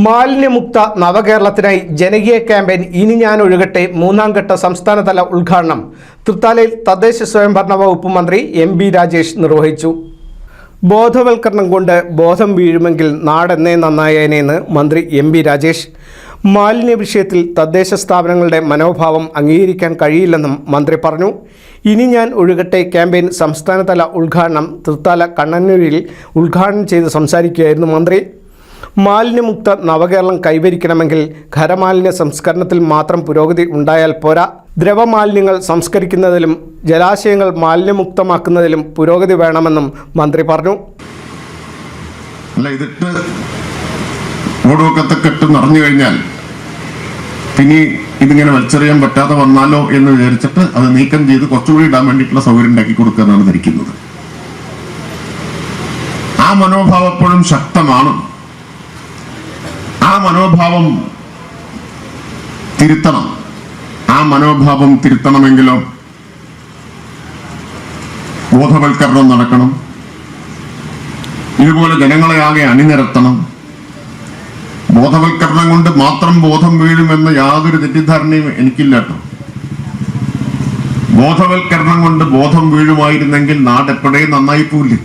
മാലിന്യമുക്ത നവകേരളത്തിനായി ജനകീയ ക്യാമ്പയിൻ ഇനി ഞാൻ ഒഴുകട്ടെ മൂന്നാം ഘട്ട സംസ്ഥാനതല ഉദ്ഘാടനം തൃത്താലയിൽ തദ്ദേശ സ്വയംഭരണ വകുപ്പ് മന്ത്രി എം.ബി. രാജേഷ് നിർവഹിച്ചു. ബോധവൽക്കരണം കൊണ്ട് ബോധം വീഴുമെങ്കിൽ നാടെന്നേ നന്നായേനെന്ന് മന്ത്രി എം.ബി. രാജേഷ്. മാലിന്യ വിഷയത്തിൽ തദ്ദേശ സ്ഥാപനങ്ങളുടെ മനോഭാവം അംഗീകരിക്കാൻ കഴിയില്ലെന്നും മന്ത്രി പറഞ്ഞു. ഇനി ഞാൻ ഒഴുകട്ടെ ക്യാമ്പയിൻ സംസ്ഥാനതല ഉദ്ഘാടനം തൃത്താല കണ്ണന്നൂരിൽ ഉദ്ഘാടനം ചെയ്ത് സംസാരിക്കുകയായിരുന്നു മന്ത്രി. മാലിന്യമുക്ത നവകേരളം കൈവരിക്കണമെങ്കിൽ ഖരമാലിന്യ സംസ്കരണത്തിൽ മാത്രം പുരോഗതി ഉണ്ടായാൽ പോരാ. ദ്രവമാലിന്യങ്ങൾ സംസ്കരിക്കുന്നതിലും ജലാശയങ്ങൾ മാലിന്യമുക്തമാക്കുന്നതിലും പുരോഗതി വേണമെന്നും മന്ത്രി പറഞ്ഞു. ഇതിട്ട് ഓടൊക്കത്തൊക്കെ ഇട്ട് നിറഞ്ഞു കഴിഞ്ഞാൽ പിന്നെ ഇതിങ്ങനെ വലിച്ചെറിയാൻ പറ്റാതെ വന്നാലോ എന്ന് വിചാരിച്ചിട്ട് അത് നീക്കം ചെയ്ത് കുറച്ചുകൂടി ഇടാൻ വേണ്ടിയിട്ടുള്ള സൗകര്യം ഉണ്ടാക്കി കൊടുക്കുക എന്നാണ് ധരിക്കുന്നത്. ആ മനോഭാവം എപ്പോഴും ശക്തമാണ്. ആ മനോഭാവം തിരുത്തണം. ആ മനോഭാവം തിരുത്തണമെങ്കിലോ ബോധവൽക്കരണം നടക്കണം. ഇതുപോലെ ജനങ്ങളെ ആകെ അണിനിരത്തണം. ബോധവൽക്കരണം കൊണ്ട് മാത്രം ബോധം വീഴുമെന്ന യാതൊരു തെറ്റിദ്ധാരണയും എനിക്കില്ല കേട്ടോ. ബോധവൽക്കരണം കൊണ്ട് ബോധം വീഴുമായിരുന്നെങ്കിൽ നാട് എപ്പോഴേ നന്നായി പോയില്ലേ.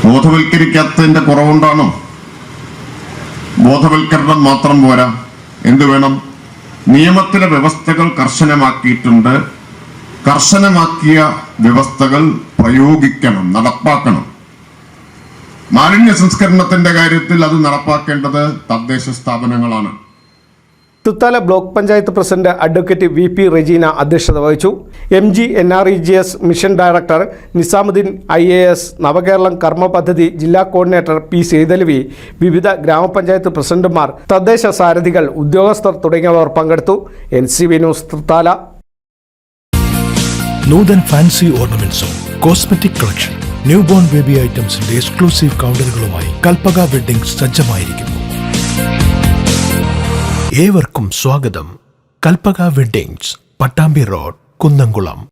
ബോധവൽക്കരിക്കാത്തതിന്റെ കുറവുണ്ടാണോ? ബോധവൽക്കരണം മാത്രം പോരാ. എന്തു വേണം? നിയമത്തിലെ വ്യവസ്ഥകൾ കർശനമാക്കിയിട്ടുണ്ട്. കർശനമാക്കിയ വ്യവസ്ഥകൾ പ്രയോഗിക്കണം, നടപ്പാക്കണം. മാലിന്യ സംസ്കരണത്തിന്റെ കാര്യത്തിൽ അത് നടപ്പാക്കേണ്ടത് തദ്ദേശ സ്ഥാപനങ്ങളാണ്. Thrithala block panchayat president advocate VP. Regina അധ്യക്ഷത വഹിച്ചു. MG/NREGS mission director Nizamuddin IAS, നവകേരളം കർമ്മ പദ്ധതി ജില്ലാ കോർഡിനേറ്റർ P. സൈതലവി, വിവിധ ഗ്രാമപഞ്ചായത്ത് പ്രസിഡന്റുമാർ, തദ്ദേശ സാരഥികൾ, ഉദ്യോഗസ്ഥർ തുടങ്ങിയവർ പങ്കെടുത്തു. NCV news Thrithala. നൂതൻ ഫാൻസി ഓർണമെന്റ്സും cosmetic collection, new born baby ഐറ്റംസിന്റെ എക്സ്ക്ലൂസീവ് കൗണ്ടറുകളുമായി കൽപ്പക വെഡ്ഡിംഗ്സ് സജ്ജമായിരിക്കുന്നു. ഏവർക്കും സ്വാഗതം. Kalpaka weddings, Pattambi road, Kunnamkulam.